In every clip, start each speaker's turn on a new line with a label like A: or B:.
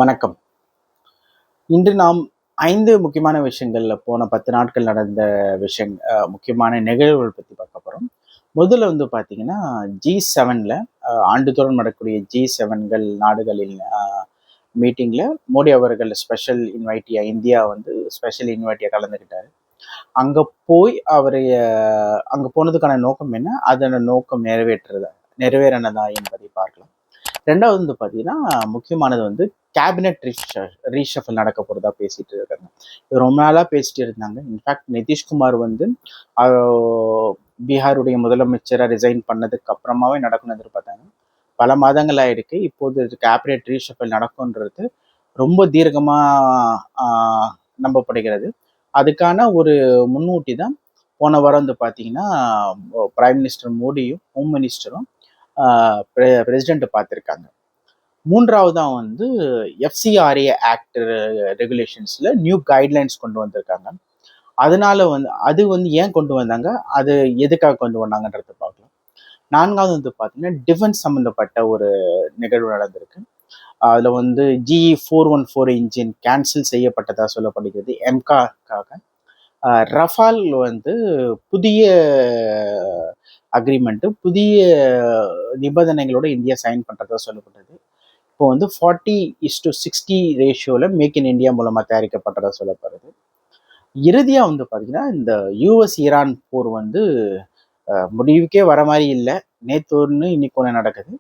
A: வணக்கம். இன்று நாம் 5 முக்கியமான விஷயங்கள்ல போன 10 நாட்கள் நடந்த முக்கியமான நிகழ்வுகள் பத்தி பார்க்க போறோம். முதல்ல பார்த்தீங்கன்னா, G7ல ஆண்டுதோறும் நடக்கக்கூடிய G7கள் நாடுகளின் மீட்டிங்ல மோடி அவர்கள் ஸ்பெஷல் இன்வைட்டியா இந்தியா ஸ்பெஷல் இன்வைட்டியா கலந்துக்கிட்டாரு. அங்க போய் அங்க போனதுக்கான நோக்கம் என்ன? அதன நோக்கம் நிறைவேறினதா என்பதை பார்க்கலாம். 2வது பார்த்தீங்கன்னா, முக்கியமானது கேபினெட் ரீஷஃபில் நடக்க போறதா பேசிட்டு இருக்காங்க. இது ரொம்ப நாளா பேசிட்டு இருந்தாங்க. இன்ஃபேக்ட் நிதிஷ்குமார் பீகாருடைய முதலமைச்சரா ரிசைன் பண்ணதுக்கு அப்புறமாவே நடக்கணும்னு எதிர்பார்த்தாங்க. பல மாதங்கள் ஆயிருக்கு. இப்போது கேபினெட் ரீஷஃபில் நடக்கும்ன்றது ரொம்ப தீர்க்கமா நம்பப்படுகிறது. அதுக்கான ஒரு முன்னூட்டி தான் போன வாரம் பார்த்தீங்கன்னா, பிரைம் மினிஸ்டர் மோடியும் ஹோம் மினிஸ்டரும் பிரசிடென்ட் பார்த்துருக்காங்க. 3வது எஃப்சிஆர்ஏ ஆக்ட் ரெகுலேஷன்ஸ்ல நியூ கைட்லைன்ஸ் கொண்டு வந்திருக்காங்க. அதனால அது ஏன் கொண்டு வந்தாங்க, அது எதுக்காக கொண்டு வந்தாங்கன்றத பார்க்கலாம். 4வது பார்த்தீங்கன்னா, டிஃபென்ஸ் சம்மந்தப்பட்ட ஒரு நிகழ்வு நடந்திருக்கு. அதுல GE414 இன்ஜின் கேன்சல் செய்யப்பட்டதா சொல்லப்படுகிறது எம்காக்காக. ரஃபால் புதிய அக்ரிமெண்ட், புதிய நிபந்தனைகளோட இந்தியா சைன் பண்றதா சொல்லப்பட்டது. இப்போ 40:60 ரேஷியோல மேக் இன் இந்தியா மூலமா தயாரிக்கப்பட்டதா சொல்லப்படுது. இறுதியா பார்த்தீங்கன்னா, இந்த யூஎஸ் ஈரான் போர் முடிவுக்கே வர மாதிரி இல்லை. நேத்து ஒன்று இன்னைக்கு ஒன்று நடக்குது.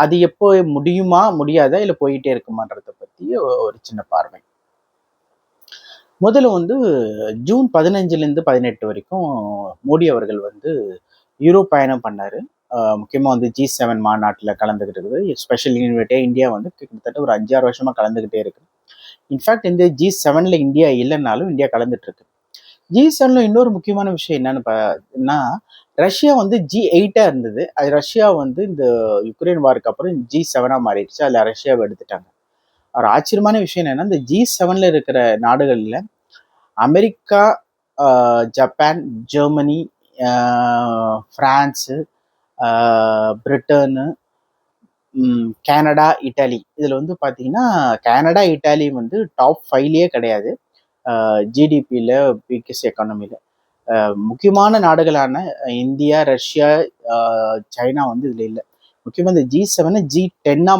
A: அது எப்போ முடியுமா முடியாதா இல்லை போயிட்டே இருக்குமான்றதை பத்தி ஒரு சின்ன பார்வை. முதல்ல ஜூன் 15லேருந்து 18 வரைக்கும் மோடி அவர்கள் யூரோப் பயணம் பண்ணாரு. முக்கியமாக G7 மாநாட்டில் கலந்துக்கிட்டு இருக்குது. ஸ்பெஷல் இன்வைட்டியா இந்தியா கிட்டத்தட்ட ஒரு 5-6 வருஷமா கலந்துக்கிட்டே இருக்கு. இன்ஃபேக்ட் இந்த G7ல இந்தியா இல்லைன்னாலும் இந்தியா கலந்துட்டு இருக்கு. G7ல இன்னொரு முக்கியமான விஷயம் என்னன்னா, ரஷ்யா G8 இருந்தது. அது ரஷ்யா இந்த யுக்ரைன் வாருக்கு அப்புறம் G7 மாறிடுச்சு. அதுல ரஷ்யாவை எடுத்துட்டாங்க. ஒரு ஆச்சரியமான விஷயம் என்னன்னா, இந்த G7ல இருக்கிற நாடுகள்ல America, Japan, Germany, France, Britain, Canada, Italy. இதுல பாத்தீங்கன்னா, கனடா, இட்டாலி டாப் 5லயே கிடையாது. ஜிடிபியில, பிகெஸ்ட் எக்கானமில முக்கியமான நாடுகளான இந்தியா, ரஷ்யா, சைனா இதுல இல்லை. முக்கியமா இந்த G7 G10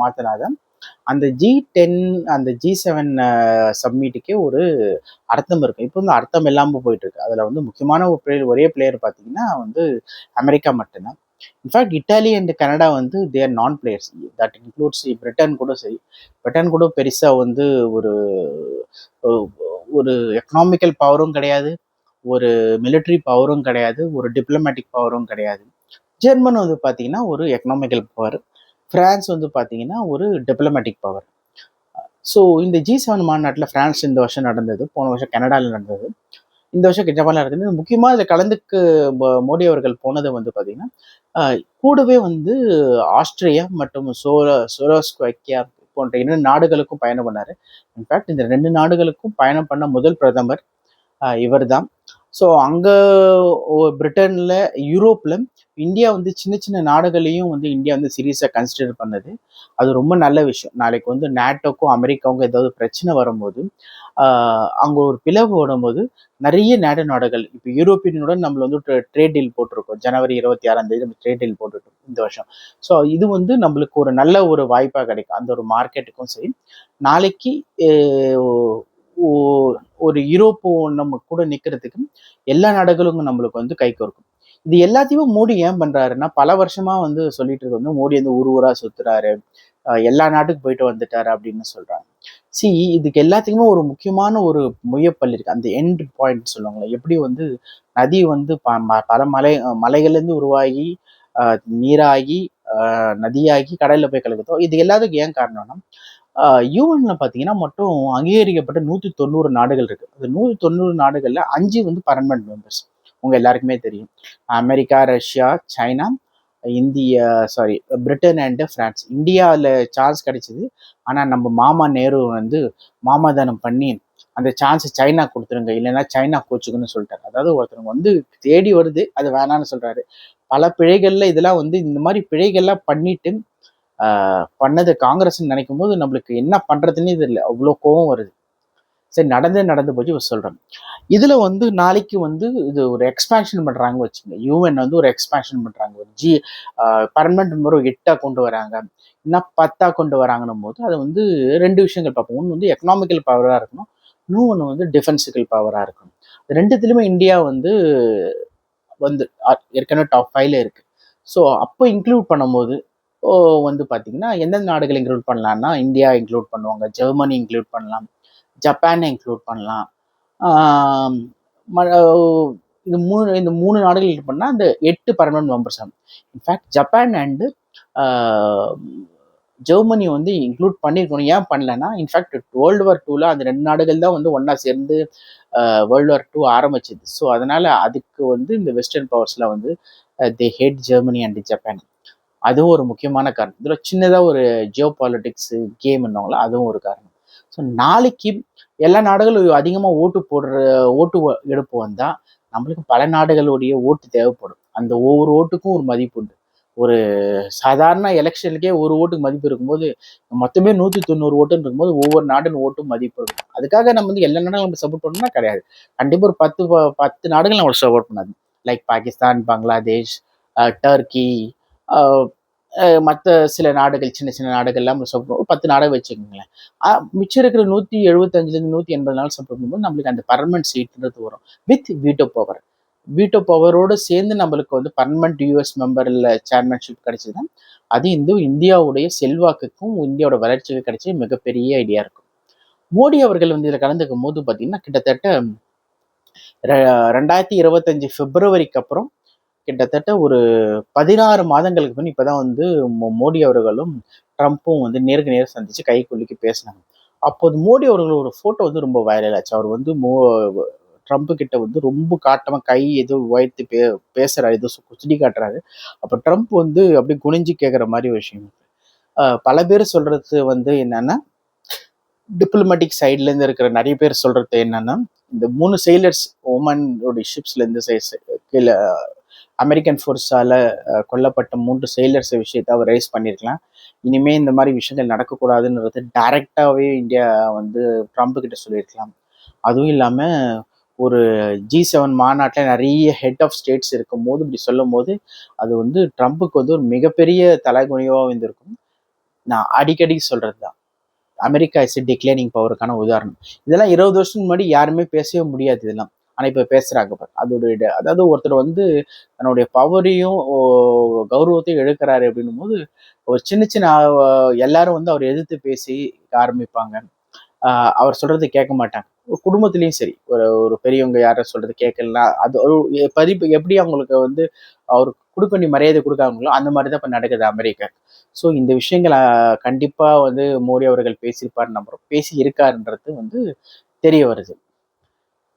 A: மாத்தினாதான் அந்த G10 அந்த G7 சப்மிட்டுக்கே ஒரு அர்த்தம் இருக்கு. இப்போ அர்த்தம் இல்லாம போயிட்டு இருக்கு. அதுல முக்கியமான ஒரே பிளேயர் பார்த்தீங்கன்னா அமெரிக்கா மட்டும்தான். இன்ஃபேக்ட் இட்டாலி அண்ட் கனடா தேர் நான் பிளேயர்ஸ். தட் இன்க்ளூட்ஸ் பிரிட்டன் கூட சரி. பிரிட்டன் கூட பெருசா ஒரு ஒரு எக்கனாமிக்கல் பவரும் கிடையாது, ஒரு மிலிட்ரி பவரும் கிடையாது, ஒரு டிப்ளமேட்டிக் பவரும் கிடையாது. ஜெர்மன் பார்த்தீங்கன்னா ஒரு எக்கனாமிக்கல் பவர். பிரான்ஸ் பார்த்தீங்கன்னா ஒரு டிப்ளமேட்டிக் பவர். ஸோ இந்த G7 மாநாட்டில் பிரான்ஸ் இந்த வருஷம் நடந்தது, போன வருஷம் கனடாவில் நடந்தது, இந்த வருஷம் ஜப்பானில் நடந்தது. முக்கியமாக இதில் கலந்துக்கு மோடி அவர்கள் போனது பார்த்தீங்கன்னா, கூடவே ஆஸ்திரியா மற்றும் ஸ்லோவாக்கியா போன்ற 2 நாடுகளுக்கும் பயணம் பண்ணாரு. இன்ஃபேக்ட் இந்த 2 நாடுகளுக்கும் பயணம் பண்ண முதல் பிரதமர் இவர் தான். ஸோ அங்கே பிரிட்டனில், யூரோப்பில் இந்தியா சின்ன சின்ன நாடுகளையும் இந்தியா சீரியஸாக கன்சிடர் பண்ணது. அது ரொம்ப நல்ல விஷயம். நாளைக்கு நேட்டோக்கும் அமெரிக்காவுக்கும் ஏதாவது பிரச்சனை வரும்போது, அங்கே ஒரு பிளவு வரும்போது நிறைய நேட்டோ நாடுகள், இப்போ யூரோப்பியனுடன் நம்மள ட்ரேட் டீல் போட்டிருக்கோம். ஜனவரி 26 நம்ம ட்ரேட் டீல் போட்டுட்டோம் இந்த வருஷம். ஸோ இது நம்மளுக்கு ஒரு நல்ல ஒரு வாய்ப்பாக கிடைக்கும். அந்த ஒரு மார்க்கெட்டுக்கும் சரி. நாளைக்கு ஒரு யூரோப்போ நம்ம கூட நிற்கிறதுக்கு எல்லா நாடுகளும் நம்மளுக்கு கை கோர்க்கும். இது எல்லாத்தையுமே மோடி ஏன் பண்றாருன்னா, பல வருஷமா சொல்லிட்டு இருக்க மோடி ஊர் ஊரா சுத்துறாரு, எல்லா நாட்டுக்கு போயிட்டு வந்துட்டாரு அப்படின்னு சொல்றாங்க. இதுக்கு எல்லாத்துக்குமே ஒரு முக்கியமான ஒரு முயப்பல் இருக்கு. அந்த எண்ட் பாயிண்ட் சொல்லுவாங்களே, எப்படி நதி பல மலைகள்லேருந்து உருவாகி நீராகி நதியாகி கடல்ல போய் கலக்குதோ, இது எல்லாத்துக்கும் ஏன் காரணம்னா, யூஎன்ல பார்த்தீங்கன்னா மட்டும் அங்கீகரிக்கப்பட்ட 190 நாடுகள் இருக்கு. அந்த 190 நாடுகள்ல 5 பர்மனன்ட் மெம்பர்ஸ். உங்க எல்லாருக்குமே தெரியும். America, Russia, China, Britain and France. இந்தியாவில் சான்ஸ் கிடைச்சது. ஆனா நம்ம மாமா நேரு மாமாதானம் பண்ணி அந்த சான்ஸ் சைனா கொடுத்துருங்க, இல்லைன்னா சைனா கோச்சுக்குன்னு சொல்லிட்டாரு. அதாவது ஒருத்தவங்க தேடி வருது, அது வேணான்னு சொல்றாரு. பல பிழைகள்ல இதெல்லாம் இந்த மாதிரி பிழைகள்லாம் பண்ணிட்டு பண்ணது காங்கிரஸ்ன்னு நினைக்கும் போது நம்மளுக்கு என்ன பண்றதுன்னே தெரியல, அவ்வளோ கோவம் வருது. சரி, நடந்து போச்சு சொல்றேன். இதுல வந்து நாளைக்கு வந்து இது ஒரு எக்ஸ்பான்ஷன் பண்றாங்க வச்சுங்க. யூஎன் வந்து ஒரு எக்ஸ்பான்ஷன் பண்றாங்க. ஒரு பர்மனன்ட் மெம்பர் 8 கொண்டு வராங்க. இன்னும் 10 கொண்டு வராங்கன்னும் போது அது வந்து 2 விஷயங்கள் பார்ப்போம். ஒன்று வந்து எக்கனாமிக்கல் பவரா இருக்கணும். இன்னொன்று வந்து டிஃபென்சிக்கல் பவரா இருக்கணும். ரெண்டுத்திலுமே இந்தியா வந்து வந்து ஏற்கனவே டாப் 5ல இருக்கு. ஸோ அப்போ இன்க்ளூட் பண்ணும்போது வந்து பார்த்தீங்கன்னா எந்தெந்த நாடுகள் இன்க்ளூட் பண்ணலாம்னா இந்தியா இன்க்ளூட் பண்ணுவாங்க, ஜெர்மனி இன்க்ளூட் பண்ணலாம், ஜப்பானை இன்க்ளூட் பண்ணலாம். ஆஹ் இந்த மூணு நாடுகள் இது பண்ணால் அந்த 8 பர்மனன்ட் மெம்பர்ஸ் ஆகும். இன்ஃபேக்ட் ஜப்பான் அண்டு ஜெர்மனி வந்து இன்க்ளூட் பண்ணியிருக்கணும். ஏன் பண்ணலன்னா, இன்ஃபேக்ட் வேர்ல்டு வார் 2ல அந்த 2 நாடுகள் தான் வந்து ஒன்றா சேர்ந்து வேர்ல்டு வார் 2 ஆரம்பிச்சது. ஸோ அதனால அதுக்கு வந்து இந்த வெஸ்டர்ன் பவர்ஸ்ல வந்து they had Germany and Japan. அதுவும் ஒரு முக்கியமான காரணம். இதில் சின்னதாக ஒரு ஜியோ பாலிட்டிக்ஸ் கேம் என்னவங்களோ அதுவும் ஒரு காரணம். ஸோ நாளைக்கு எல்லா நாடுகளும் அதிகமாக ஓட்டு எடுப்பு வந்தால் நம்மளுக்கு பல நாடுகளுடைய ஓட்டு தேவைப்படும். அந்த ஒவ்வொரு ஓட்டுக்கும் ஒரு மதிப்பு உண்டு. ஒரு சாதாரண எலெக்ஷனுக்கே ஒரு ஓட்டுக்கு மதிப்பு இருக்கும்போது மொத்தமே 190 ஓட்டுன்னு இருக்கும்போது ஒவ்வொரு நாட்டின் ஓட்டும் மதிப்பு இருக்கும். அதுக்காக நம்ம வந்து எல்லா நாடுகளும் நம்ம சப்போர்ட் பண்ணணும்னா கிடையாது. கண்டிப்பாக ஒரு 10 நாடுகள் நம்ம சப்போர்ட் பண்ணாது. லைக் பாகிஸ்தான், பங்களாதேஷ், டர்க்கி, மற்ற சில நாடுகள், சின்ன சின்ன நாடுகள்லாம் சப்போர்ட் 10 நாடகம் வச்சுக்கோங்களேன். மிச்சம் இருக்கிற 175லேருந்து 180 நாள் சப்போர்ட் பண்ணும்போது நம்மளுக்கு அந்த பர்மனன்ட் சீட்ன்றது வரும் வித் வீட்டோ பவர். வீட்டோ பவரோடு சேர்ந்து நம்மளுக்கு வந்து பர்மனன்ட் யூஎஸ் மெம்பரில் சேர்மன்ஷிப் கிடைச்சதுன்னா அது இந்தியாவுடைய செல்வாக்குக்கும் இந்தியாவோட வளர்ச்சிக்கு கிடைச்ச மிகப்பெரிய ஐடியா இருக்கும். மோடி அவர்கள் வந்து இதில் கலந்துக்கும் போது பார்த்தீங்கன்னா கிட்டத்தட்ட 2025 பிப்ரவரிக்கு அப்புறம் கிட்டத்தட்ட ஒரு 16 மாதங்களுக்கு முன் இப்போதான் வந்து மோடி அவர்களும் ட்ரம்ப்பும் வந்து நேருக்கு நேர் சந்திச்சு கை குலுக்கி பேசினாங்க. அப்போது மோடி அவர்கள் ஒரு ஃபோட்டோ வந்து ரொம்ப வைரல் ஆச்சு. அவர் வந்து ட்ரம்ப் கிட்ட வந்து ரொம்ப காட்டமா கை ஏதோ உயர்த்தி பேசுறாரு, ஏதோ சுட்டி காட்டுறாரு. அப்போ ட்ரம்ப் வந்து அப்படியே குனிஞ்சு கேட்குற மாதிரி ஒரு விஷயம். பல பேர் சொல்றது வந்து என்னன்னா, டிப்ளமேட்டிக் சைட்ல இருந்து இருக்கிற நிறைய பேர் சொல்றது என்னன்னா, இந்த 3 செயிலர்ஸ் ஓமனோட ஷிப்ஸ்ல இருந்து கீழே அமெரிக்கன் ஃபோர்ஸால கொல்லப்பட்ட 3 செயிலர்ஸ் விஷயத்தை அவர் ரைஸ் பண்ணியிருக்கலாம். இனிமே இந்த மாதிரி விஷயங்கள் நடக்கக்கூடாதுன்றது டைரக்டாவே இந்தியா வந்து ட்ரம்ப் கிட்ட சொல்லியிருக்கலாம். அதுவும் இல்லாம ஒரு G7 மாநாட்டில் நிறைய ஹெட் ஆஃப் ஸ்டேட்ஸ் இருக்கும் போது இப்படி சொல்லும் போது அது வந்து ட்ரம்ப்புக்கு வந்து ஒரு மிகப்பெரிய தலைகுனிவாக இருந்திருக்கும். நான் அடிக்கடி சொல்றது தான், அமெரிக்கா இஸ் டிக்ளைனிங் பவருக்கான உதாரணம். இதெல்லாம் 20 வருஷத்துக்கு முன்னாடி யாருமே பேசவே முடியாது இதெல்லாம். ஆனால் இப்போ பேசுறாங்க. அதோடைய அதாவது ஒருத்தர் வந்து தன்னுடைய பவரையும் கௌரவத்தையும் எடுக்கிறாரு அப்படின்னும் போது ஒரு சின்ன சின்ன எல்லாரும் வந்து அவர் எதிர்த்து பேசி ஆரம்பிப்பாங்க. அவர் சொல்றது கேட்க மாட்டாங்க. ஒரு குடும்பத்திலையும் சரி, ஒரு பெரியவங்க யார சொல்றது கேட்கலாம், அது ஒரு பதிப்பு எப்படி அவங்களுக்கு வந்து அவர் கொடுக்க வேண்டிய மரியாதை கொடுக்காங்களோ அந்த மாதிரி தான் இப்போ நடக்குது அமெரிக்கா. ஸோ இந்த விஷயங்கள் கண்டிப்பா வந்து மோடி அவர்கள் பேசியிருப்பார், நம்புறோம், பேசி இருக்காருன்றது வந்து தெரிய வருது.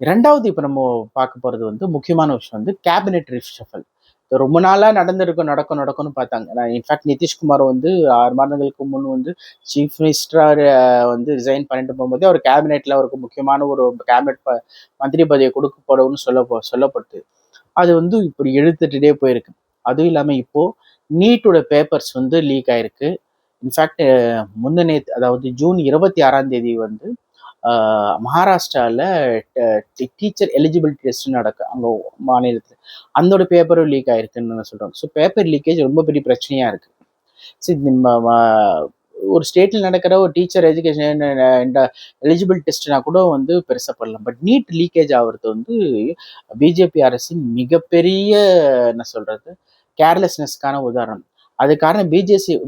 A: இரண்டாவது இப்போ நம்ம பார்க்க போறது வந்து முக்கியமான விஷயம் வந்து கேபினெட் ரிஷஃபல். ரொம்ப நாளா நடக்கும்னு பார்த்தாங்க. இன்ஃபேக்ட் நிதிஷ்குமார் வந்து 6 மாதங்களுக்கு முன் வந்து சீஃப் மினிஸ்டரா வந்து ரிசைன் பண்ணிட்டு போகும்போதே அவர் கேபினெட்ல அவருக்கு முக்கியமான ஒரு கேபினெட் மந்திரி பதவியை கொடுக்கப்படும்னு சொல்லப்பட்டு அது வந்து இப்படி இழுத்துட்டே போயிருக்கு. அதுவும் இல்லாமல் இப்போ நீட்டோட பேப்பர்ஸ் வந்து லீக் ஆயிருக்கு. இன்ஃபேக்ட் முந்தினேத்து, அதாவது ஜூன் 26 வந்து மகாராஷ்டிராவில் டீச்சர் எலிஜிபிலிட்டி டெஸ்ட் நடக்கும் அங்கே மாநிலத்தில். அதோட பேப்பரும் லீக் ஆயிருக்குன்னு சொல்கிறாங்க. ஸோ பேப்பர் லீக்கேஜ் ரொம்ப பெரிய பிரச்சனையாக இருக்குது. சரி, ஒரு ஸ்டேட்டில் நடக்கிற ஒரு டீச்சர் எஜுகேஷன் எலிஜிபிள் டெஸ்ட்னா கூட வந்து பெருசாக பண்ணலாம். பட் நீட் லீக்கேஜ் ஆகிறது வந்து பிஜேபி அரசின் மிகப்பெரிய என்ன சொல்கிறது கேர்லெஸ்னஸ்க்கான உதாரணம். அது காரணம்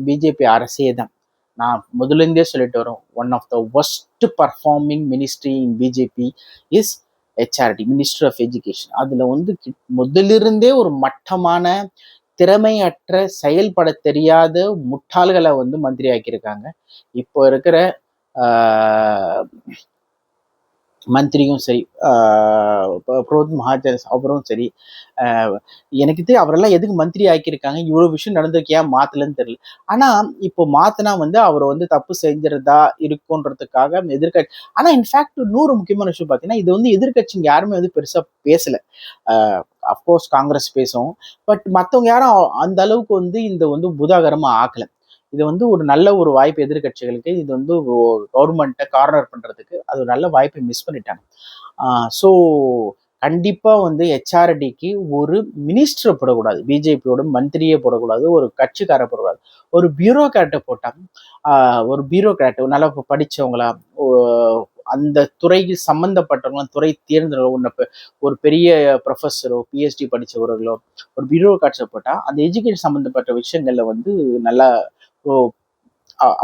A: பிஜேபி அரசே தான். நான் முதலேருந்தே சொல்லிட்டு வரோம், one of the worst performing ministry in BJP is HRD, ministry of education. அதில் வந்து முதலிருந்தே ஒரு மட்டமான திறமையற்ற செயல்பட தெரியாத முட்டாள்களை வந்து மந்திரி ஆக்கியிருக்காங்க. இப்போ இருக்கிற மந்திரியும் சரி, புரோஹித் மகாஜன் அவரும் சரி, எனக்கு தெரியும் அவரெல்லாம் எதுக்கு மந்திரி ஆக்கியிருக்காங்க, இவ்வளோ விஷயம் நடந்திருக்கு, ஏன் மாத்தலன்னு தெரியல. ஆனால் இப்போ மாத்தினா வந்து அவர் வந்து தப்பு செஞ்சிருந்தா இருக்குன்றதுக்காக எதிர்கட்சி. ஆனால் இன்ஃபேக்ட் இன்னொரு முக்கியமான விஷயம் பார்த்தீங்கன்னா, இது வந்து எதிர்கட்சிங்க யாருமே வந்து பெருசாக பேசலை. அஃப்கோர்ஸ் காங்கிரஸ் பேசும், பட் மற்றவங்க யாரும் அந்த அளவுக்கு வந்து இந்த வந்து புதாகரமாக ஆக்கலை. இது வந்து ஒரு நல்ல ஒரு வாய்ப்பு எதிர்கட்சிகளுக்கு. இது வந்து கவர்மெண்ட்டை கார்னர் பண்றதுக்கு அது ஒரு நல்ல வாய்ப்பை மிஸ் பண்ணிட்டாங்க. ஸோ கண்டிப்பா வந்து ஹெச்ஆர்டிக்கு ஒரு மினிஸ்டரை போடக்கூடாது, பிஜேபியோட மந்திரியே போடக்கூடாது, ஒரு கட்சிக்கார போடக்கூடாது, ஒரு பியூரோக்ராட்டை போட்டாங்க. ஒரு பியூரோக்ராட் நல்லா படிச்சவங்களா, அந்த துறைக்கு சம்பந்தப்பட்டவங்க, துறை தேர்ந்தவங்க, ஒரு பெரிய ப்ரொஃபஸரோ பிஹெச்டி படிச்சவர்களோ ஒரு பியூரோக்ராட்ஸை போட்டால் அந்த எஜுகேஷன் சம்மந்தப்பட்ட விஷயங்கள்ல வந்து நல்லா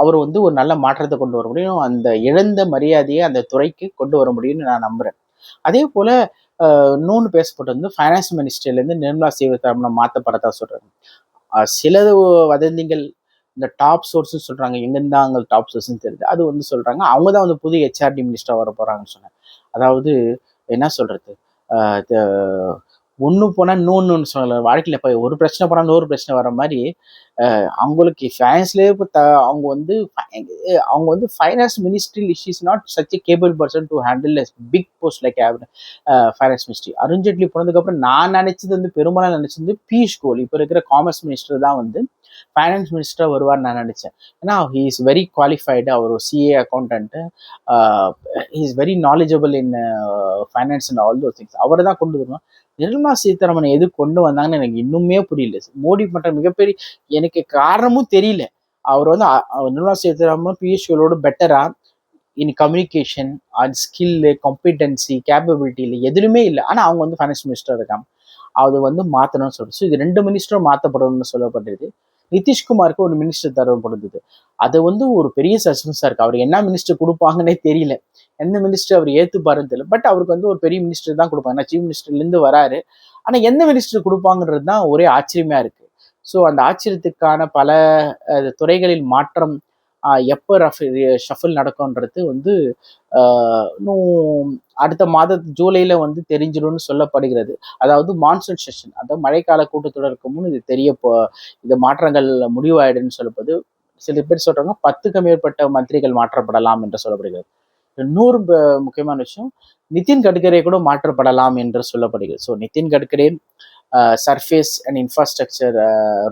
A: அவர் வந்து ஒரு நல்ல மாற்றத்தை கொண்டு வர முடியும், அந்த இழந்த மரியாதையை அந்த துறைக்கு கொண்டு வர முடியும்னு நான் நம்புறேன். அதே போல இன்னொன்று பேசப்பட்டு வந்து ஃபைனான்ஸ் மினிஸ்டர்லேருந்து நிர்மலா சீதாராமனை மாற்றப்படத்தா சொல்றாங்க. சில வதந்திகள் இந்த டாப் சோர்ஸ்ன்னு சொல்றாங்க, எங்கேருந்து தான் அங்கே டாப் சோர்ஸ்ன்னு தெரியுது, அது வந்து சொல்றாங்க அவங்க தான் வந்து புது ஹெச்ஆர்டி மினிஸ்டர் வர போறாங்கன்னு சொன்னாங்க. அதாவது என்ன சொல்றது, ஒன்று போனால் இன்னொன்னு சொல்லல, வாழ்க்கையில் இப்போ ஒரு பிரச்சனை போனால் இன்னொரு பிரச்சனை வர மாதிரி அவங்களுக்கு ஃபைனான்ஸ்லேயே இப்போ அவங்க வந்து finance ministry is not such a capable person to handle big post like finance ministry. Arun Jaitley போனதுக்கப்புறம் நான் நினைச்சது வந்து பெரும்பாலும் நினைச்சது பியூஷ் கோயல் இப்போ இருக்கிற காமர்ஸ் மினிஸ்டர் தான் வந்து ஃபைனான்ஸ் மினிஸ்டராக வருவார்னு நான் நினைச்சேன். ஏன்னா ஹி இஸ் வெரி குவாலிஃபைடு, அவர் ஒரு CA accountant, he is very knowledgeable in finance and all those things. அவரை தான் கொண்டு வரணும். நிர்மலா சீதாராமன் எது கொண்டு வந்தாங்கன்னு எனக்கு இன்னுமே புரியல. மோடி பண்ற மிகப்பெரிய எனக்கு காரணமும் தெரியல. அவர் வந்து நிர்மலா சீதாராமன் பியூஷ் கோயலோட பெட்டரா இன் communication and skill, competency, capability எதுவுமே இல்லை. ஆனால் அவங்க வந்து ஃபைனான்ஸ் மினிஸ்டர் இருக்காங்க, அது வந்து மாற்றணும்னு சொல்லிட்டு. ஸோ இது 2 மினிஸ்டரும் மாற்றப்படணும்னு சொல்லப்பட்டது. நிதிஷ்குமாருக்கு ஒரு மினிஸ்டர் தரப்படுது. அது வந்து ஒரு பெரிய சஸ்பென்ஸாக இருக்குது. அவர் என்ன மினிஸ்டர் கொடுப்பாங்கன்னே தெரியல, எந்த மினிஸ்டர் அவர் ஏற்றுப்பாருன்னு தெரியல. பட் அவருக்கு வந்து ஒரு பெரிய மினிஸ்டர் தான் கொடுப்பாங்க, ஏன்னா சீஃப் மினிஸ்டர்லேருந்து வராரு. ஆனால் எந்த மினிஸ்டர் கொடுப்பாங்கிறது தான் ஒரே ஆச்சரியமாக இருக்குது. ஸோ அந்த ஆச்சரியத்துக்கான பல துறைகளில் மாற்றம் எப்போ ஷஃபில் நடக்கும்ன்றது வந்து இன்னும் அடுத்த மாதம் ஜூலையில் வந்து தெரிஞ்சிடும்னு சொல்லப்படுகிறது. அதாவது மான்சூன் செஷன், அதாவது மழைக்கால கூட்டத்தொடருக்கு முன் இது இந்த மாற்றங்கள் முடிவாயிடுன்னு சொல்லப்படுது. சில பேர் சொல்றாங்க 10க்கும் மேற்பட்ட மந்திரிகள் மாற்றப்படலாம் என்று சொல்லப்படுகிறது. இன்னொரு முக்கியமான விஷயம், நிதின் கட்கரி கூட மாற்றப்படலாம் என்று சொல்லப்படுகிறது. So Nitin Gadkari surface and infrastructure,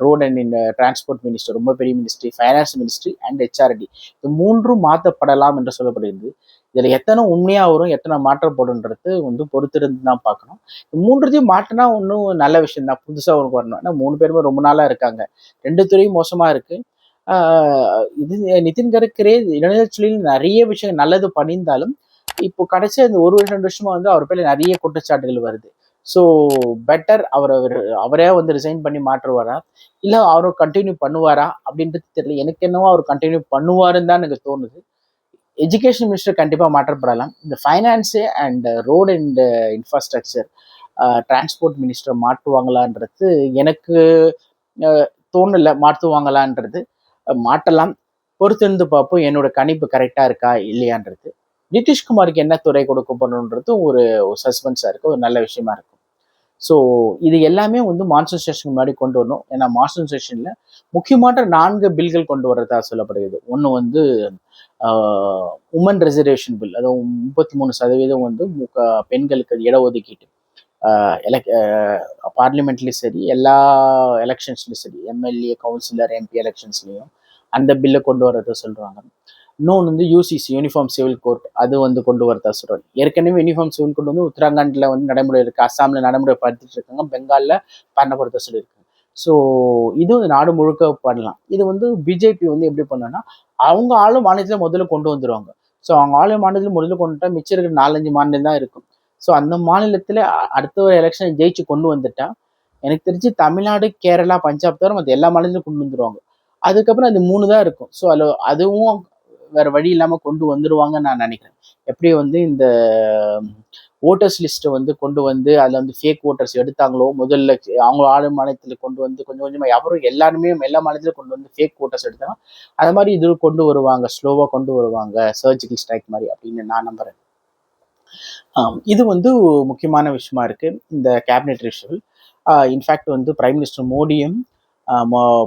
A: road and transport minister, ரொம்ப பெரிய ministry, finance ministry and HRD, இது 3ம் மாற்றப்படலாம் என்று சொல்லப்படுகிறது. இதில் எத்தனை உண்மையாக வரும், எத்தனை மாற்றப்படும்ன்றது வந்து பொறுத்திருந்து தான் பார்க்கணும். 3த்தையும் மாற்றினா ஒன்றும் நல்ல விஷயம் தான், புதுசாக ஒன்று வரணும். ஏன்னா 3 பேருமே ரொம்ப நாளாக இருக்காங்க, 2 துறையும் மோசமாக இருக்குது. இது நிதின் கட்கரி இளைஞர்களில் நிறைய விஷயம் நல்லது பண்ணியிருந்தாலும் இப்போ கடைசி இந்த 1-2 வருஷமா வந்து அவர் பேர்ல நிறைய குற்றச்சாட்டுகள் வருது. ஸோ பெட்டர் அவரே வந்து ரிசைன் பண்ணி மாற்றுவாரா, இல்லை அவரை கண்டினியூ பண்ணுவாரா அப்படின்றது தெரியல. எனக்கு என்னவோ அவர் கண்டினியூ பண்ணுவாருன்னு தான் எனக்கு தோணுது. எஜுகேஷன் மினிஸ்டர் கண்டிப்பாக மாற்றப்படலாம். இந்த finance and road and infrastructure, transport minister மாற்றுவாங்களான்றது எனக்கு தோணலை. மாற்றுவாங்களான்றது மாற்றலாம், பொறுத்திருந்து பார்ப்போம். என்னோட கணிப்பு கரெக்டாக இருக்கா இல்லையான்றது. நிதிஷ்குமாருக்கு என்ன துறை கொடுக்கப்படணுன்றது ஒரு சஸ்பென்ஸாக இருக்குது, ஒரு நல்ல விஷயமா இருக்கும். ஸோ இது எல்லாமே வந்து மான்சூன் செஷன் முன்னாடி கொண்டு வரணும். ஏன்னா மான்சூன் செஷனில் முக்கியமான 4 பில்கள் கொண்டு வரதா சொல்லப்படுகிறது. ஒன்று வந்து உமன் ரிசர்வேஷன் பில், அதாவது 33% வந்து பெண்களுக்கு இடஒதுக்கீட்டு, பார்லிமெண்ட்லேயும் சரி, எல்லா எலெக்ஷன்ஸ்லையும் சரி, எம்எல்ஏ, கவுன்சிலர், எம்பி எலெக்ஷன்ஸ்லையும் அந்த பில்லை கொண்டு வரதை சொல்கிறாங்க. இன்னொன்று வந்து யூசிசி, யூனிஃபார்ம் சிவில் கோட், அது வந்து கொண்டு வரதா சொல்கிறாங்க. ஏற்கனவே யூனிஃபார்ம் சிவில் கோட் வந்து உத்தராகண்டில் வந்து நடைமுறை இருக்குது, அஸ்ஸாமில் நடைமுறைப்படுத்திட்டு இருக்காங்க, பெங்காலில் பண்ணப்படுத்த சொல்லியிருக்காங்க. ஸோ இது நாடு முழுக்க பண்ணலாம். இது வந்து பிஜேபி வந்து எப்படி பண்ணோன்னா, அவங்க ஆளும் மாநிலத்தில் முதல்ல கொண்டு வந்துடுவாங்க. ஸோ அவங்க ஆளும் மாநிலத்தில் முதல்ல கொண்டு வந்துட்டா மிச்சம் இருக்கிற 4-5 மாநிலம் தான் இருக்கும். ஸோ அந்த மாநிலத்தில் அடுத்த ஒரு எலெக்ஷனை ஜெயிச்சு கொண்டு வந்துட்டா, எனக்கு தெரிஞ்சு தமிழ்நாடு, கேரளா, பஞ்சாப் தவிர மற்ற எல்லா மாநிலத்திலும் கொண்டு வந்துடுவாங்க. அதுக்கப்புறம் அது 3 தான் இருக்கும். ஸோ அதுவும் வேற வழி இல்லாமல் கொண்டு வந்துடுவாங்கன்னு நான் நினைக்கிறேன். எப்படி வந்து இந்த ஓட்டர்ஸ் லிஸ்ட்டை வந்து கொண்டு வந்து அதில் வந்து ஃபேக் ஓட்டர்ஸ் எடுத்தாங்களோ, முதல்ல அவங்க ஆளும் மாநிலத்தில் கொண்டு வந்து கொஞ்சம் கொஞ்சமாக எவரும் எல்லாருமே எல்லா மாநிலத்திலும் கொண்டு வந்து ஃபேக் ஓட்டர்ஸ் எடுத்தாங்க, அது மாதிரி இது கொண்டு வருவாங்க, ஸ்லோவாக கொண்டு வருவாங்க, சர்ஜிக்கல் ஸ்ட்ரைக் மாதிரி அப்படின்னு நான் நம்புறேன். இது வந்து முக்கியமான விஷயமா இருக்கு இந்த கேபினெட் ரிஷபிள். இன்ஃபேக்ட் வந்து பிரைம் மினிஸ்டர் மோடியும்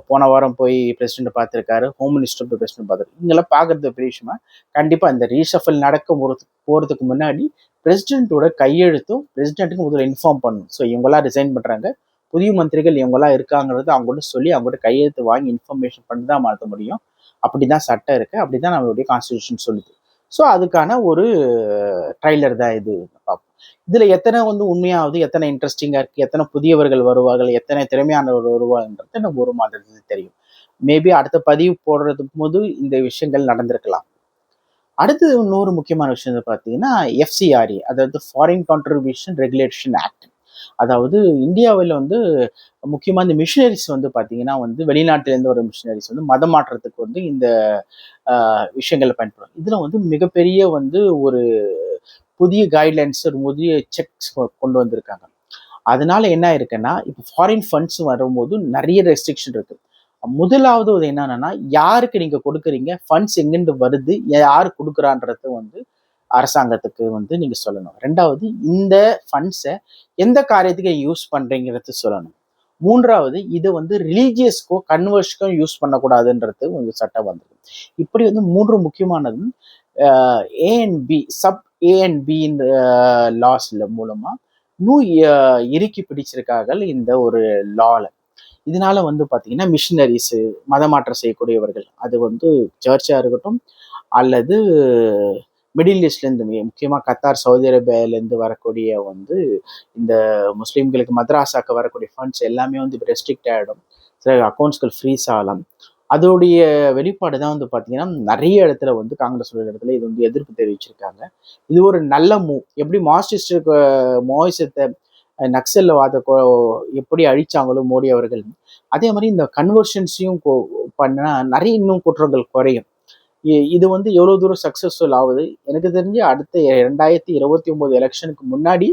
A: போன வாரம் போய் பிரசிடென்ட் பார்த்துருக்காரு, ஹோம் மினிஸ்டர் போய் பிரசிடென்ட் பார்த்துருக்காரு. இங்கெல்லாம் பார்க்கறது பெரிய விஷயமா. கண்டிப்பாக இந்த ரீஷஃபில் போகிறதுக்கு முன்னாடி பிரசிடென்ட்டோட கையெழுத்தும் பிரசிடென்ட்டுக்கு முதல்ல இன்ஃபார்ம் பண்ணணும். ஸோ இவங்கெல்லாம் ரிசைன் பண்ணுறாங்க, புதிய மந்திரிகள் இவங்கெல்லாம் இருக்காங்கிறது அவங்கள்ட்ட சொல்லி அவங்கள்ட்ட கையெழுத்து வாங்கி இன்ஃபர்மேஷன் பண்ணி தான் மாற்ற முடியும். அப்படிதான் சட்டம் இருக்கு, அப்படிதான் நம்மளுடைய கான்ஸ்டியூஷன் சொல்லுது. ஸோ அதுக்கான ஒரு ட்ரைலர் தான் இது. பார்ப்போம் இதுல எத்தனை வந்து உண்மையாவது, எத்தனை இன்ட்ரெஸ்டிங்கா இருக்கு, எத்தனை புதியவர்கள் வருவார்கள், எத்தனை திறமையானவர்கள் வருவாங்கன்றது நம்ம ஒரு மாதத்துக்கு தெரியும். மேபி அடுத்த பதிவு போடுறதுக்கு போது இந்த விஷயங்கள் நடந்திருக்கலாம். அடுத்தது இன்னொரு முக்கியமான விஷயம் பார்த்தீங்கன்னா எஃப்சிஆர்ஏ, அதாவது ஃபாரின் கான்ட்ரிபியூஷன் ரெகுலேஷன் ஆக்ட். அதாவது இந்தியாவில் வந்து முக்கியமாக இந்த மிஷினரிஸ் வந்து பார்த்தீங்கன்னா வந்து வெளிநாட்டிலேருந்து வர மிஷினரிஸ் வந்து மதம் மாற்றத்துக்கு வந்து இந்த விஷயங்களை பயன்படும். இதில் வந்து மிகப்பெரிய வந்து ஒரு புதிய கைட்லைன்ஸ், ஒரு புதிய செக்ஸ் கொண்டு வந்திருக்காங்க. அதனால என்ன இருக்குன்னா, இப்போ ஃபாரின் ஃபண்ட்ஸ் வரும்போது நிறைய ரெஸ்ட்ரிக்ஷன் இருக்கு. முதலாவது ஒரு என்னன்னா, யாருக்கு நீங்க கொடுக்குறீங்க, ஃபண்ட்ஸ் எங்கிருந்து வருது, யாரு கொடுக்குறான்றது வந்து அரசாங்கத்துக்கு வந்து நீங்க சொல்லணும். ரெண்டாவது, இந்த ஃபண்ட்ஸை எந்த காரியத்துக்கு யூஸ் பண்றீங்கிறது சொல்லணும். மூன்றாவது, இதை வந்து ரிலீஜியஸ்க்கோ கன்வர்ஷனுக்கோ யூஸ் பண்ணக்கூடாதுன்றது ஒரு சட்டம் வந்தது. இப்படி வந்து மூன்று முக்கியமானது A and B, sub A and B லாஸ்ல மூலமா இன்னும் இறுக்கி பிடிச்சிருக்கார்கள் இந்த ஒரு லால. இதனால வந்து பார்த்தீங்கன்னா மிஷினரிஸு, மதமாற்றம் செய்யக்கூடியவர்கள், அது வந்து சர்ச்சாக இருக்கட்டும் அல்லது மிடில் ஈஸ்ட்லேருந்து முக்கியமாக கத்தார், சவுதி அரேபியாவிலேருந்து வரக்கூடிய வந்து இந்த முஸ்லீம்களுக்கு மദ്രാஸாக்க வரக்கூடிய ஃபண்ட்ஸ் எல்லாமே வந்து இப்போ ரெஸ்ட்ரிக்ட் ஆகிடும். சில அக்கௌண்ட்ஸ்கள் ஃப்ரீஸ் ஆகலாம். அதோடைய வெளிப்பாடு தான் வந்து பார்த்தீங்கன்னா நிறைய இடத்துல வந்து காங்கிரஸ் இடத்துல இது வந்து எதிர்ப்பு தெரிவிச்சிருக்காங்க. இது ஒரு நல்ல மூவ். எப்படி மார்க்சிஸ்ட் மோயிசத்தை நக்சல்வாத எப்படி அழிச்சாங்களோ மோடி அவர்கள், அதே மாதிரி இந்த கன்வர்ஷன்ஸையும் பண்ணா நிறைய இன்னும் குற்றங்கள் குறையும். இது வந்து எவ்வளவு தூரம் சக்சஸ்ஃபுல் ஆகுது எனக்கு தெரிஞ்சு அடுத்த 2029 எலெக்ஷனுக்கு முன்னாடி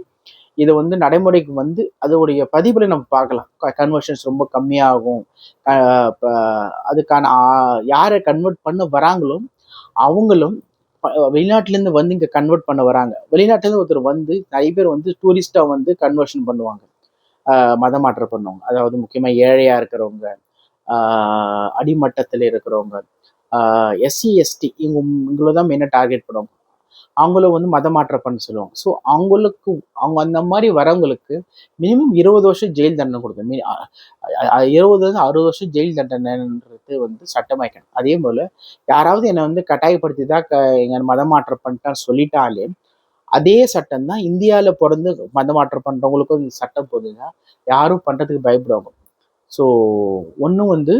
A: இதை வந்து நடைமுறைக்கு வந்து அதோடைய பதிவுல நம்ம பார்க்கலாம். கன்வர்ஷன்ஸ் ரொம்ப கம்மியாகும். அதுக்கான யாரை கன்வெர்ட் பண்ண வராங்களோ அவங்களும் வெளிநாட்டிலேருந்து வந்து இங்கே கன்வெர்ட் பண்ண வராங்க. வெளிநாட்டிலேருந்து ஒருத்தர் வந்து நிறைய பேர் வந்து டூரிஸ்டாக வந்து கன்வர்ஷன் பண்ணுவாங்க, மதமாற்றம் பண்ணுவாங்க. அதாவது முக்கியமாக ஏழையாக இருக்கிறவங்க, அடிமட்டத்தில் இருக்கிறவங்க, எஸ்சி எஸ்டி இவங்கள தான் மெயினாக டார்கெட் பண்ணுவாங்க. அவங்கள வந்து மதமாற்றம் பண்ண சொல்லுவாங்க. ஸோ அவங்களுக்கு அவங்க அந்த மாதிரி வரவங்களுக்கு மினிமம் 20 வருஷம் ஜெயில் தண்டனை கொடுக்கும். 20 60 வருஷம் ஜெயில் தண்டனைன்றது வந்து சட்டமாக்கணும். அதே போல் யாராவது என்னை வந்து கட்டாயப்படுத்தி தான் எங்க மதமாற்றம் பண்ணிட்டான்னு சொல்லிட்டாலே அதே சட்டம் தான் இந்தியாவில் பிறந்து மதமாற்றம் பண்ணுறவங்களுக்கும் இந்த சட்டம் போதுங்க. யாரும் பண்ணுறதுக்கு பயப்படுவாங்க. ஸோ ஒன்றும் வந்து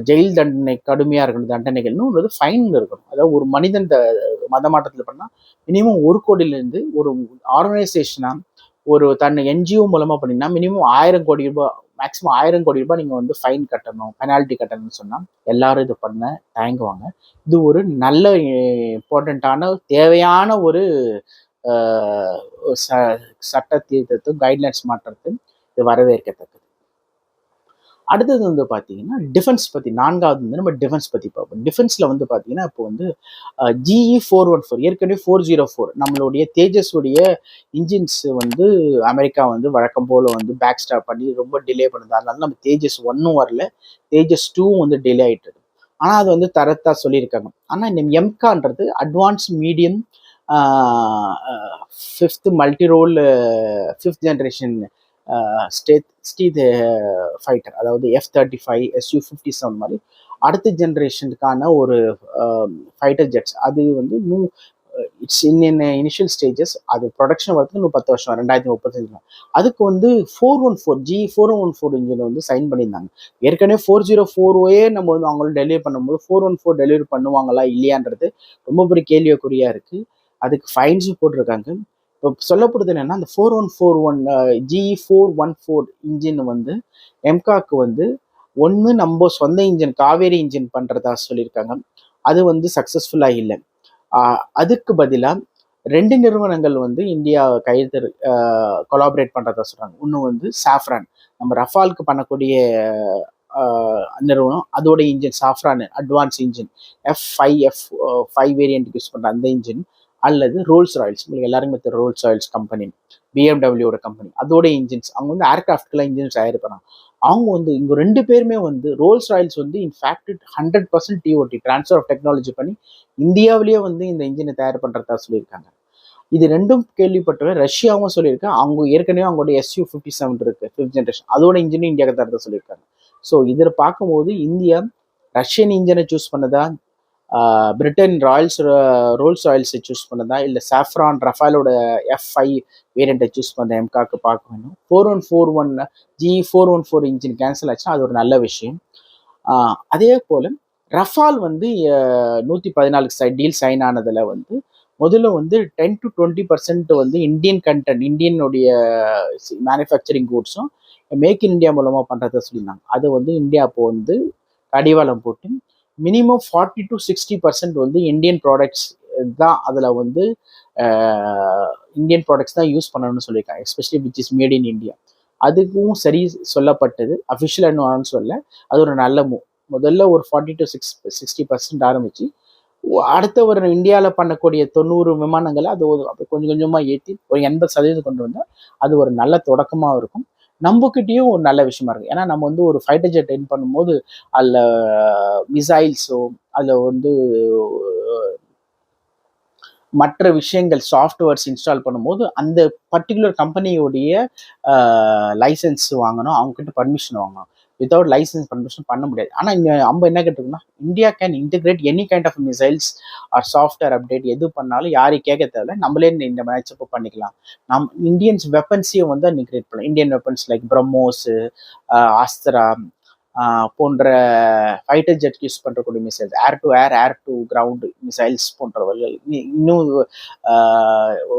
A: ஜெயில் தண்டனை கடுமையாக இருக்கணும் தண்டனைகள்னு ஒரு ஃபைன் இருக்கணும். அதாவது ஒரு மனிதன் மதமாற்றத்தில் பண்ணால் மினிமம் 1 கோடியிலேருந்து ஒரு ஆர்கனைசேஷனாக ஒரு தன்னை என்ஜிஓ மூலமாக பண்ணினா மினிமம் 1000 கோடி ரூபாய், மேக்ஸிமம் 1000 கோடி ரூபாய் நீங்கள் வந்து ஃபைன் கட்டணும், பெனால்ட்டி கட்டணும்னு சொன்னால் எல்லாரும் இது பண்ண தயங்குவாங்க. இது ஒரு நல்ல இம்பார்ட்டண்ட்டான தேவையான ஒரு சட்ட திருத்தத்தும் கைட்லைன்ஸ் மாற்றத்தை இது வரவேற்கத்தக்கது. அடுத்தது வந்து பார்த்தீங்கன்னா டிஃபென்ஸ் பற்றி, நான்காவது வந்து நம்ம டிஃபென்ஸ் பற்றி பார்ப்போம். டிஃபென்ஸில் வந்து பார்த்தீங்கன்னா இப்போ வந்து GE414 ஏற்கனவே 404 நம்மளுடைய தேஜஸுடைய இன்ஜின்ஸ் வந்து அமெரிக்கா வந்து வழக்கம் போல் வந்து பேக் ஸ்டாப் பண்ணி ரொம்ப டிலே பண்ணுது. அதனால நம்ம தேஜஸ் 1 வரல, தேஜஸ் 2 வந்து டிலே ஆகிட்டு. ஆனால் அது வந்து தரத்தா சொல்லியிருக்காங்க. ஆனால் இந்த எம்கான்றது advance medium 5th multi role 5th generation stealth fighter, அதாவது F-35 Su-57 மாதிரி அடுத்த ஜென்ரேஷனுக்கான ஒரு ஃபைட்டர் ஜெட்ஸ். அது வந்து இன்னும் இட்ஸ் இனிஷியல் ஸ்டேஜஸ். அது ப்ரொடக்ஷன் வரதுக்கு இன்னும் 10 வருஷம் 2035. அதுக்கு வந்து 414 GE414 இன்ஜின் வந்து சைன் பண்ணியிருந்தாங்க. ஏற்கனவே 404 நம்ம வந்து அவங்களும் டெலிவரி பண்ணும்போது 414 டெலிவரி பண்ணுவாங்களா இல்லையான்றது ரொம்ப பெரிய கேள்விக்குறியா இருக்கு. அதுக்கு ஃபைன்ஸும் போட்டிருக்காங்க. இப்போ சொல்லப்படுது என்னன்னா, அந்த 4141 GE414 இன்ஜின் வந்து எம்காக்கு வந்து ஒன்று நம்ம சொந்த இன்ஜின் காவேரி இன்ஜின் பண்ணுறதா சொல்லியிருக்காங்க. அது வந்து சக்ஸஸ்ஃபுல்லாக இல்லை. அதுக்கு பதிலாக 2 நிறுவனங்கள் வந்து இந்தியா கையெழுத்து கொலாபரேட் பண்ணுறதா சொல்கிறாங்க. ஒன்று வந்து சாஃப்ரான், நம்ம ரஃபாலுக்கு பண்ணக்கூடிய நிறுவனம், அதோட engine Safran advance engine F5 variant use பண்ணுற அந்த இன்ஜின், அல்லது ரோல்ஸ் ராயல்ஸ், உங்களுக்கு எல்லாருமே தெரியும் Rolls Royals company, BMW company, அதோட இன்ஜின்ஸ். அவங்க வந்து ஏர்கிராஃப்ட்லாம் இன்ஜின்ஸ் தயாரிப்பாங்க. அவங்க வந்து இங்கே 2 பேருமே வந்து ரோல்ஸ் ராயல்ஸ் வந்து in fact 100% TOT transfer of technology பண்ணி இந்தியாவிலேயே வந்து இந்த இன்ஜினை தயார் பண்ணுறதா சொல்லியிருக்காங்க. இது ரெண்டும் கேள்விப்பட்டவன். ரஷ்யாவும் சொல்லியிருக்கேன். அவங்க ஏற்கனவே அவங்களோட SU-57 இருக்கு, 5th ஜென்ரேஷன், அதோட இன்ஜினும் இந்தியாவுக்கு தரதா சொல்லியிருக்காங்க. ஸோ இதில் பார்க்கும்போது இந்தியா ரஷ்யன் இன்ஜினை சூஸ் பண்ணதா, பிரிட்டன் ரோல்ஸ் ராயல்ஸை சூஸ் பண்ணதா, இல்லை சாஃப்ரான் ரஃபாலோட F5 வேரியண்ட்டை சூஸ் பண்ண எம்காக்கு பார்க்க வேணும். 4141 GE414 இன்ஜின் கேன்சல் ஆச்சுன்னா அது ஒரு நல்ல விஷயம். அதே போல் ரஃபால் வந்து 114 டீல் சைன் ஆனதில் வந்து முதல்ல வந்து 10 to 20% வந்து இந்தியன் கண்டென்ட், இந்தியனுடைய மேனுஃபேக்சரிங் கூட்ஸும் மேக் இன் இந்தியா மூலமாக பண்ணுறத சொல்லியிருந்தாங்க. அது வந்து இந்தியா அப்போ வந்து கடிவாளம் போட்டு மினிமம் 40 to 60% வந்து இந்தியன் ப்ராடக்ட்ஸ் தான், அதில் வந்து இந்தியன் ப்ராடக்ட்ஸ் தான் யூஸ் பண்ணணும்னு சொல்லியிருக்காங்க, especially which is made in India. அதுக்கும் சரி சொல்லப்பட்டது. அஃபிஷியல் இன்னும் சொல்ல, அது ஒரு நல்ல முதல்ல ஒரு 40 to 60% ஆரம்பிச்சு அடுத்த ஒரு இந்தியாவில் பண்ணக்கூடிய 90 விமானங்களை அது கொஞ்சம் கொஞ்சமாக ஏற்றி ஒரு 80% கொண்டு வந்தால் அது ஒரு நல்ல தொடக்கமாக இருக்கும். நம்மக்கிட்டேயும் ஒரு நல்ல விஷயமா இருக்கும். ஏன்னா நம்ம வந்து ஒரு ஃபைட்டர் ஜெட் என் பண்ணும்போது அதில் மிசைல்ஸோ அதில் வந்து மற்ற விஷயங்கள் சாஃப்ட்வேர்ஸ் இன்ஸ்டால் பண்ணும்போது அந்த பர்டிகுலர் கம்பெனியோடைய லைசன்ஸ் வாங்கணும், அவங்ககிட்ட பர்மிஷன் வாங்கணும். வித்தவுட் லைசன்ஸ் பர்மிஷன் பண்ண முடியாது. ஆனால் இங்கே நம்ம என்ன கேட்டிருக்கோம்னா, India can integrate any kind of missiles or software update எது பண்ணாலும் யாரையும் கேட்க தேவையில்ல, நம்மளே இந்த மேட்சப் பண்ணிக்கலாம். இந்தியன்ஸ் வெப்பன்ஸையும் வந்து இன்டிகிரேட் பண்ணலாம். Indian weapons like BrahMos, Astra போன்ற ஃபைட்டர் ஜெட் யூஸ் பண்ணுறக்கூடிய missiles, air to air, air to ground missiles போன்றவர்கள், இன்னும்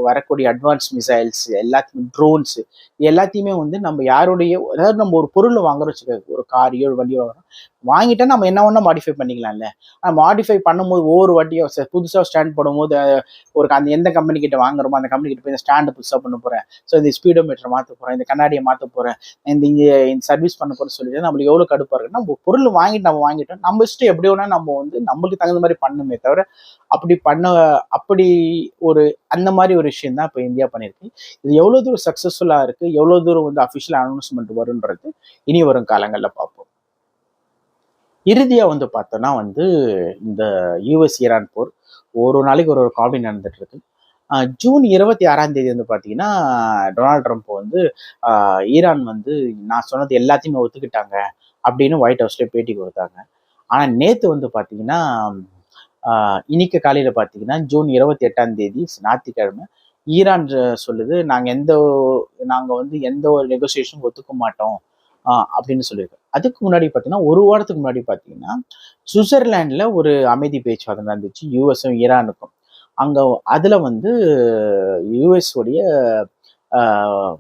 A: வரக்கூடிய அட்வான்ஸ் மிசைல்ஸ் எல்லாத்தையும், ட்ரோன்ஸு எல்லாத்தையுமே வந்து நம்ம யாருடைய, அதாவது நம்ம ஒரு பொருளை வாங்குறோம் வச்சுக்க, ஒரு காரையோ ஒரு வண்டியோ வாங்கிட்டா நம்ம என்ன ஒன்றா மாடிஃபை பண்ணிக்கலாம்ல. ஆனால் மாடிஃபை பண்ணும்போது ஒவ்வொரு வண்டியோ புதுசாக ஸ்டாண்ட் போடும்போது ஒரு அந்த எந்த கம்பெனி கிட்ட வாங்குறோமோ அந்த கம்பெனி கிட்ட போய் இந்த ஸ்டாண்டு புதுசாக பண்ண போகிறேன், ஸோ இந்த ஸ்பீடோமீட்டர் மாற்ற போகிறேன், இந்த கண்ணாடியை மாற்ற போகிறேன், இந்த சர்வீஸ் பண்ண போகிறேன்னு சொல்லிட்டு நம்மளுக்கு எவ்வளோ கடுப்பாக இருக்குன்னா, நம்ம பொருள் வாங்கிட்டோம், நம்ம இஷ்டம் எப்படி வேணா நம்ம வந்து நம்மளுக்கு தகுந்த மாதிரி பண்ணுமே தவிர அப்படி ஒரு அந்த மாதிரி ஒரு விஷயம் தான் இப்போ இந்தியா பண்ணியிருக்கு. இது எவ்வளோ தூரம் சக்ஸஸ்ஃபுல்லாக இருக்குது, எவ்வளோ தூரம் வந்து அஃபிஷியல் அனௌன்ஸ்மெண்ட் வருன்றது இனி வரும் காலங்களில் பார்ப்போம். இறுதியாக வந்து பார்த்தோன்னா வந்து இந்த US ஈரான் போர் ஒரு நாளைக்கு ஒரு காமெடி நடந்துட்டு இருக்கு. ஜூன் 26 வந்து பார்த்தீங்கன்னா டொனால்ட் ட்ரம்ப் வந்து ஈரான் வந்து நான் சொன்னது எல்லாத்தையுமே ஒத்துக்கிட்டாங்க அப்படின்னு ஒயிட் ஹவுஸ்லேயே பேட்டி கொடுத்தாங்க. ஆனால் நேற்று வந்து பார்த்தீங்கன்னா இன்னைக்கு காலையில் பார்த்தீங்கன்னா ஜூன் 28 ஞாயிற்றுக்கிழமை ஈரான் சொல்லுது, நாங்கள் வந்து எந்த ஒரு நெகோசியேஷன் ஒத்துக்க மாட்டோம் அப்படின்னு சொல்லியிருக்கோம். அதுக்கு முன்னாடி பார்த்தீங்கன்னா ஒரு வாரத்துக்கு முன்னாடி பார்த்தீங்கன்னா சுவிட்சர்லாண்டில் ஒரு அமைதி பேச்சுவார்த்தை நடந்துச்சு யூஎஸும் ஈரானுக்கும். அங்கே அதில் வந்து யூஎஸ் உடைய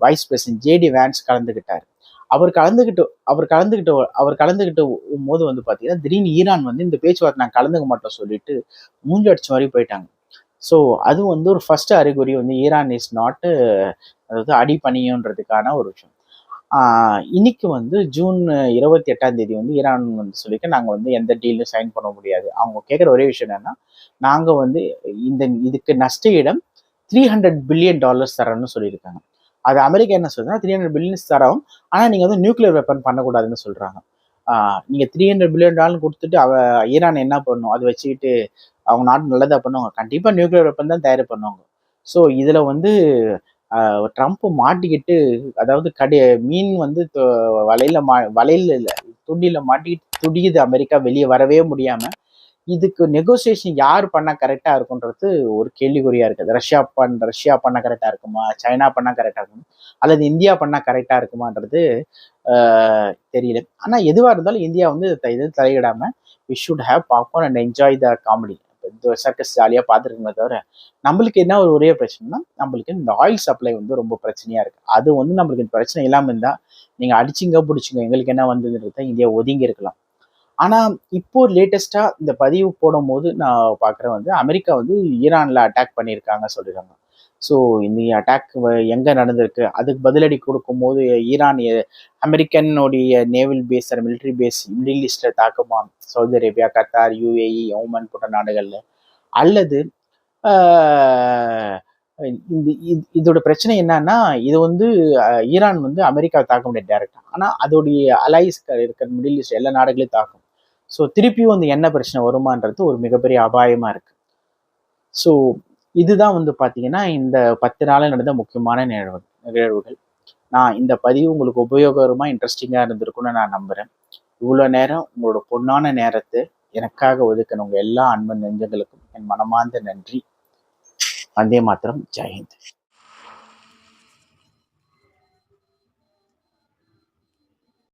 A: வைஸ் பிரசிடென்ட் JD Vance கலந்துக்கிட்டார். அவர் கலந்துக்கிட்ட போது வந்து பார்த்தீங்கன்னா திடீர்னு ஈரான் வந்து இந்த பேச்சுவார்த்தை நாங்கள் கலந்துக்க மாட்டோம் சொல்லிட்டு மூஞ்சி அடிச்ச மாதிரி போயிட்டாங்க. ஸோ அது வந்து ஒரு ஃபர்ஸ்ட் அறிகுறி வந்து ஈரான் இஸ் நாட்டு, அதாவது அடிபணியுன்றதுக்கான ஒரு விஷயம். இன்னைக்கு வந்து ஜூன் 28 வந்து ஈரான் வந்து சொல்லிக்க நாங்கள் வந்து எந்த டீலும் சைன் பண்ண முடியாது. அவங்க கேட்குற ஒரே விஷயம் என்னன்னா, நாங்கள் வந்து இதுக்கு நஷ்ட இடம் $300 பில்லியன் தரோம்னு சொல்லியிருக்காங்க. அது அமெரிக்கா என்ன சொல்றதுன்னா, $300 பில்லியன் தரோம், ஆனால் நீங்கள் வந்து நியூக்ளியர் வெப்பன் பண்ணக்கூடாதுன்னு சொல்றாங்க. நீங்கள் $300 பில்லியன் கொடுத்துட்டு ஈரான் என்ன பண்ணும், அதை வச்சுக்கிட்டு அவங்க நாட்டு நல்லதா பண்ணுவாங்க? கண்டிப்பாக நியூக்ளியர் வெப்பன் தான் தயார் பண்ணுவாங்க. ஸோ இதில் வந்து ட்ரம்ப் மாட்டிக்கிட்டு, அதாவது மீன் வந்து வலையில இல்லை துண்டியில் மாட்டிக்கிட்டு துடிக்குது அமெரிக்கா, வெளியே வரவே முடியாமல். இதுக்கு நெகோசியேஷன் யார் பண்ணால் கரெக்டாக இருக்குன்றது ஒரு கேள்விக்குறியாக இருக்குது. ரஷ்யா பண்ணால் கரெக்டாக இருக்குமா, சைனா பண்ணால் கரெக்டாக இருக்குமா, அல்லது இந்தியா பண்ணால் கரெக்டாக இருக்குமான்றது தெரியல. ஆனால் எதுவாக இருந்தாலும் இந்தியா வந்து இது தலையிடாமல் we should have popcorn and enjoy the comedy. இந்த சர்க்கஸ் ஜாலியாக பார்த்துருக்கோமே தவிர நம்மளுக்கு என்ன ஒரே பிரச்சனைனா, நம்மளுக்கு இந்த ஆயில் சப்ளை வந்து ரொம்ப பிரச்சனையாக இருக்குது. அது வந்து நம்மளுக்கு இந்த பிரச்சனை இல்லாமல் இருந்தால் நீங்கள் அடிச்சிங்க பிடிச்சிங்க எங்களுக்கு என்ன வந்ததுன்றத இந்தியா ஒதுங்கி இருக்கலாம். ஆனால் இப்போ லேட்டஸ்ட்டாக இந்த பதிவு போடும் போது நான் பார்க்குறேன் வந்து அமெரிக்கா வந்து ஈரானில் அட்டாக் பண்ணியிருக்காங்க சொல்லிடுறாங்க. ஸோ இந்த அட்டாக் எங்கே நடந்திருக்கு, அதுக்கு பதிலடி கொடுக்கும்போது ஈரான் அமெரிக்கனுடைய naval base military base middle ஈஸ்டில் தாக்குமா, Saudi Arabia, Qatar, UAE, Oman போன்ற நாடுகளில், அல்லது இதோட பிரச்சனை என்னன்னா, இது வந்து ஈரான் வந்து அமெரிக்கா தாக்க முடியாது டைரக்டா, ஆனால் அதோடைய அலைஸ் இருக்கிற மிடில் ஈஸ்ட் எல்லா நாடுகளையும் தாக்கும். ஸோ திருப்பியும் வந்து என்ன பிரச்சனை வருமானது ஒரு மிகப்பெரிய அபாயமா இருக்கு. ஸோ இதுதான் வந்து பார்த்தீங்கன்னா இந்த 10 நாளில் நடந்த முக்கியமான நிகழ்வுகள். நான் இந்த பதிவு உங்களுக்கு உபயோகரமாக இன்ட்ரெஸ்டிங்காக இருந்திருக்கும்னு நான் நம்புகிறேன். இவ்வளோ நேரம் உங்களோட பொன்னான நேரத்தை எனக்காக ஒதுக்கின உங்கள் எல்லா அன்பு நெஞ்சங்களுக்கும் என் மனமார்ந்த நன்றி. வந்தே மாத்திரம். ஜெயஹிந்த்.